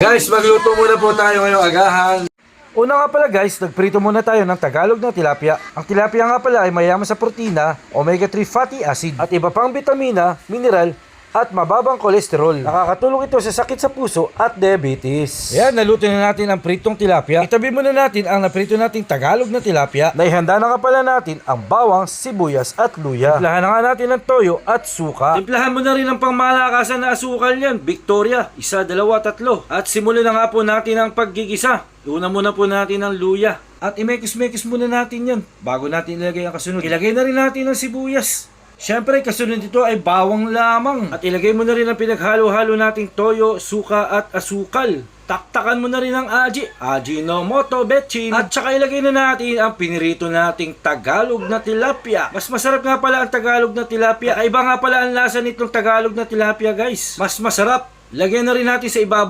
Guys, magluto muna po tayo ngayong agahan. Una nga pala guys, nagprito muna tayo ng Tagalog na tilapia. Ang tilapia nga pala ay mayaman sa protina, omega-3 fatty acid, at iba pang bitamina, mineral, at mababang kolesterol. Nakakatulong ito sa sakit sa puso at diabetes. Ayan, naluto na natin ang pritong tilapia. Itabi muna natin ang naprito nating Tagalog na tilapia. Naihanda na nga pala natin ang bawang, sibuyas at luya. Timplahan na nga natin ng toyo at suka. Timplahan mo na rin ang pangmalakasan na asukal niyan, Victoria, 1, 2, 3. At simulan na nga po natin ang paggigisa. Una muna po natin ang luya. At imekis-mekis muna natin yan bago natin ilagay ang kasunod. Ilagay na rin natin ang sibuyas. Siyempre, kasunod nito ay bawang lamang. At ilagay mo na rin ang pinaghalo-halo nating toyo, suka at asukal. Taktakan mo na rin ang Ajinomoto betchin. At saka ilagay na natin ang pinirito nating Tagalog na tilapia. Mas masarap nga pala ang Tagalog na tilapia. Ay iba nga pala ang lasa nitong Tagalog na tilapia guys. Mas masarap. Lagyan na rin natin sa ibabaw